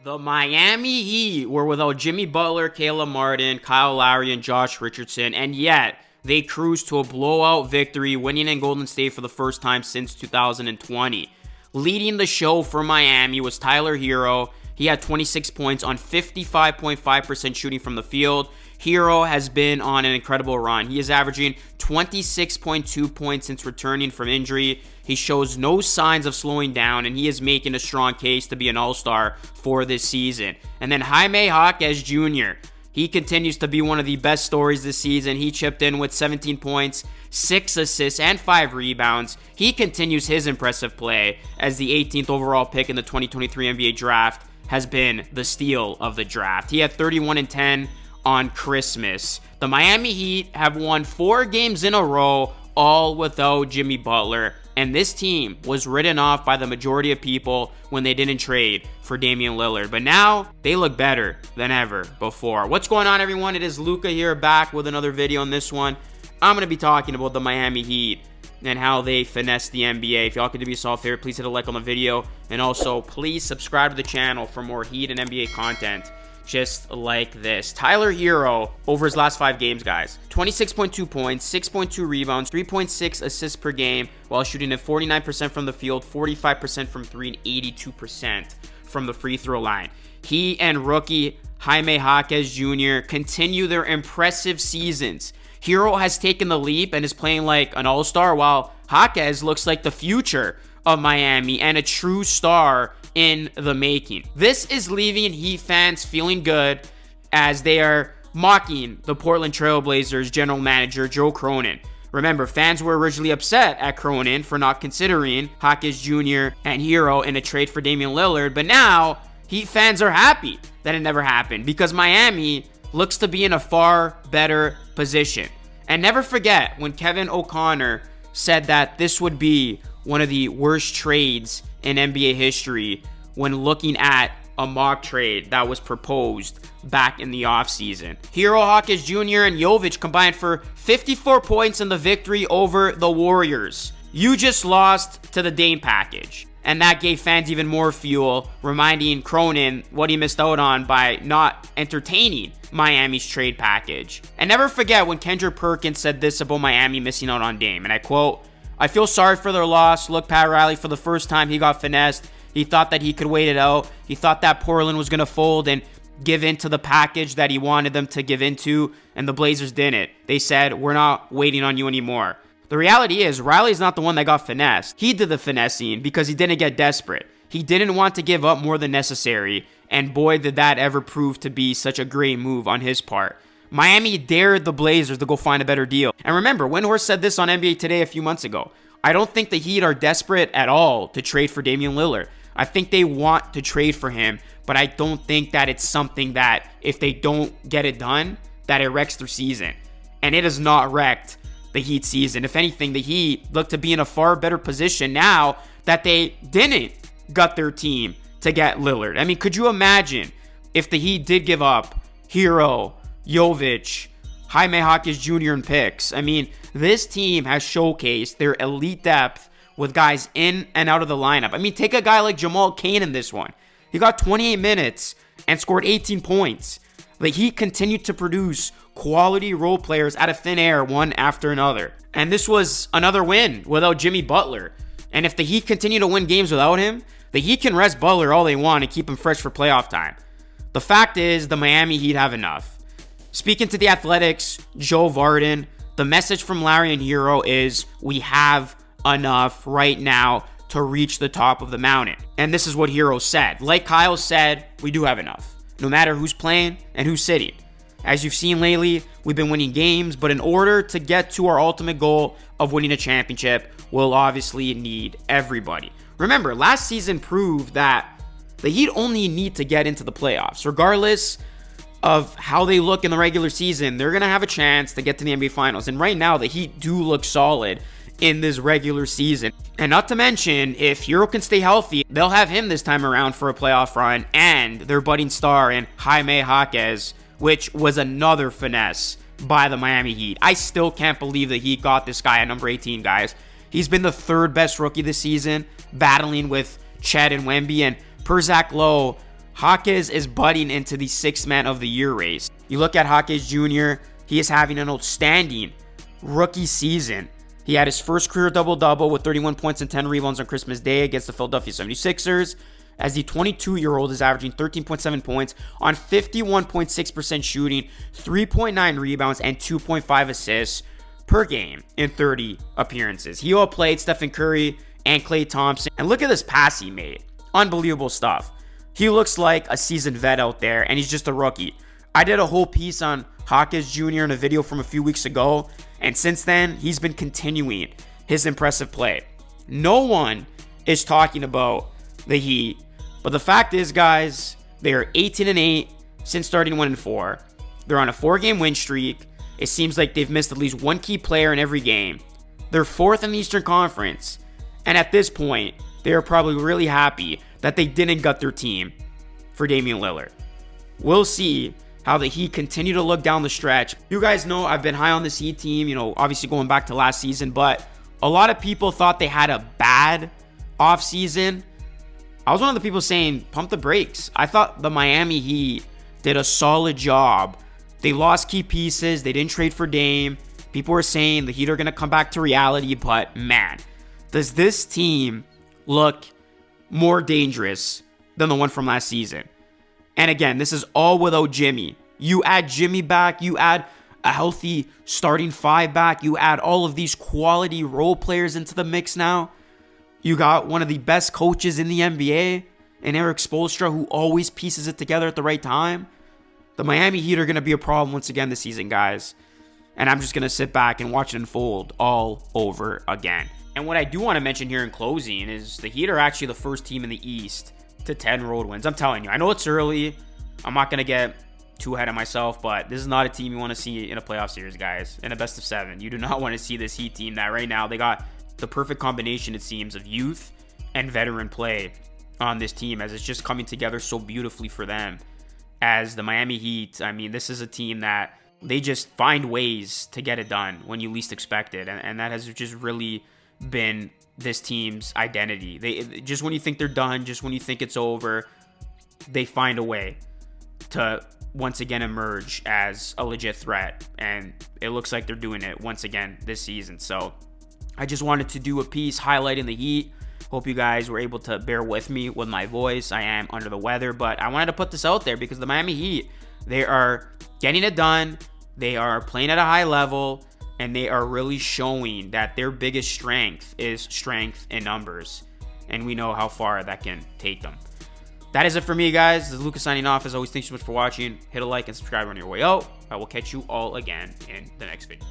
The Miami Heat were without Jimmy Butler, Caleb Martin, Kyle Lowry, and Josh Richardson, and yet they cruised to a blowout victory, winning in Golden State for the first time since 2020. Leading the show for Miami was Tyler Herro. He had 26 points on 55.5% shooting from the field. Herro has been on an incredible run. He is averaging 26.2 points since returning from injury. He shows no signs of slowing down, and he is making a strong case to be an all-star for this season. And then Jaime Jaquez Jr., he continues to be one of the best stories this season. He chipped in with 17 points, 6 assists, and 5 rebounds. He continues his impressive play as the 18th overall pick in the 2023 NBA draft has been the steal of the draft. He had 31 and 10 on Christmas. The Miami Heat have won 4 games in a row, all without Jimmy Butler. And this team was written off by the majority of people when they didn't trade for Damian Lillard. But now, they look better than ever before. What's going on, everyone? It is Luca here, back with another video on this one. I'm going to be talking about the Miami Heat and how they finesse the NBA. If y'all could do me a solid favor, please hit a like on the video. And also, please subscribe to the channel for more Heat and NBA content just like this. Tyler Herro, over his last 5 games, guys, 26.2 points, 6.2 rebounds, 3.6 assists per game, while shooting at 49% from the field, 45% from 3, and 82% from the free throw line. He and rookie Jaime Jaquez Jr. continue their impressive seasons. Herro has taken the leap and is playing like an all-star, while Jaquez looks like the future of Miami and a true star in the making. This is leaving Heat fans feeling good as they are mocking the Portland Trail Blazers general manager Joe Cronin. Remember, fans were originally upset at Cronin for not considering Jaquez Jr. and Herro in a trade for Damian Lillard, but now Heat fans are happy that it never happened because Miami looks to be in a far better position. And never forget when Kevin O'Connor said that this would be one of the worst trades in NBA history when looking at a mock trade that was proposed back in the offseason. Herro, Jaquez Jr., and Jovic combined for 54 points in the victory over the Warriors. You just lost to the Dame package, and that gave fans even more fuel, reminding Cronin what he missed out on by not entertaining Miami's trade package. And never forget when Kendrick Perkins said this about Miami missing out on Dame, and I quote, "I feel sorry for their loss. Look, Pat Riley, for the first time, he got finessed. He thought that he could wait it out. He thought that Portland was going to fold and give in to the package that he wanted them to give into, and the Blazers didn't. They said, we're not waiting on you anymore." The reality is, Riley's not the one that got finessed. He did the finessing because he didn't get desperate. He didn't want to give up more than necessary, and boy, did that ever prove to be such a great move on his part. Miami dared the Blazers to go find a better deal. And remember, Windhorst said this on NBA Today a few months ago. I don't think the Heat are desperate at all to trade for Damian Lillard. I think they want to trade for him, but I don't think that it's something that if they don't get it done, that it wrecks their season. And it has not wrecked the Heat season. If anything, the Heat look to be in a far better position now that they didn't gut their team to get Lillard. I mean, could you imagine if the Heat did give up Herro, Jovic, Jaime Jaquez Jr. and picks? I mean, this team has showcased their elite depth with guys in and out of the lineup. I mean, take a guy like Jamal Cain in this one. He got 28 minutes and scored 18 points. The Heat continued to produce quality role players out of thin air, one after another. And this was another win without Jimmy Butler. And if the Heat continue to win games without him, the Heat can rest Butler all they want and keep him fresh for playoff time. The fact is, the Miami Heat have enough. Speaking to The Athletic's Joe Varden, the message from Larry and Herro is, we have enough right now to reach the top of the mountain. And this is what Herro said. Like Kyle said, we do have enough, no matter who's playing and who's sitting. As you've seen lately, we've been winning games, but in order to get to our ultimate goal of winning a championship, we'll obviously need everybody. Remember, last season proved that the Heat only need to get into the playoffs. Regardless of how they look in the regular season, they're going to have a chance to get to the NBA Finals. And right now, the Heat do look solid in this regular season. And not to mention, if Herro can stay healthy, they'll have him this time around for a playoff run, and their budding star in Jaime Jaquez, which was another finesse by the Miami Heat. I still can't believe that he got this guy at number 18, guys. He's been the 3rd best rookie this season, battling with Chet and Wemby, and per Zach Lowe, Jaquez is butting into the 6th man of the year race. You look at Jaquez Jr., he is having an outstanding rookie season. He had his first career double-double with 31 points and 10 rebounds on Christmas Day against the Philadelphia 76ers. As the 22-year-old is averaging 13.7 points on 51.6% shooting, 3.9 rebounds, and 2.5 assists per game in 30 appearances. He outplayed Stephen Curry and Klay Thompson. And look at this pass he made. Unbelievable stuff. He looks like a seasoned vet out there, and he's just a rookie. I did a whole piece on Jaquez Jr. in a video from a few weeks ago, and since then, he's been continuing his impressive play. No one is talking about the Heat, but the fact is, guys, they are 18-8 since starting 1-4. They're on a 4-game win streak. It seems like they've missed at least one key player in every game. They're 4th in the Eastern Conference, and at this point, they are probably really happy that they didn't gut their team for Damian Lillard. We'll see how the Heat continue to look down the stretch. You guys know I've been high on this Heat team, obviously going back to last season, but a lot of people thought they had a bad offseason. I was one of the people saying, pump the brakes. I thought the Miami Heat did a solid job. They lost key pieces. They didn't trade for Dame. People were saying the Heat are going to come back to reality, but man, does this team look more dangerous than the one from last season. And again, this is all without Jimmy. You add Jimmy back, you add a healthy starting 5 back, you add all of these quality role players into the mix now. You got one of the best coaches in the NBA, and Eric Spoelstra, who always pieces it together at the right time. The Miami Heat are going to be a problem once again this season, guys. And I'm just going to sit back and watch it unfold all over again. And what I do want to mention here in closing is the Heat are actually the first team in the East to 10 road wins. I'm telling you, I know it's early. I'm not going to get too ahead of myself, but this is not a team you want to see in a playoff series, guys. In a best of 7. You do not want to see this Heat team that right now they got the perfect combination, it seems, of youth and veteran play on this team, as it's just coming together so beautifully for them. As the Miami Heat, I mean, this is a team that they just find ways to get it done when you least expect it. And that has just really been this team's identity. They just, when you think they're done, just when you think it's over, they find a way to once again emerge as a legit threat. And it looks like they're doing it once again this season. So I just wanted to do a piece highlighting the Heat. Hope you guys were able to bear with me with my voice. I am under the weather, but I wanted to put this out there because the Miami Heat, they are getting it done. They are playing at a high level, and they are really showing that their biggest strength is strength in numbers. And we know how far that can take them. That is it for me, guys. This is Lucas signing off. As always, thanks so much for watching. Hit a like and subscribe on your way out. I will catch you all again in the next video.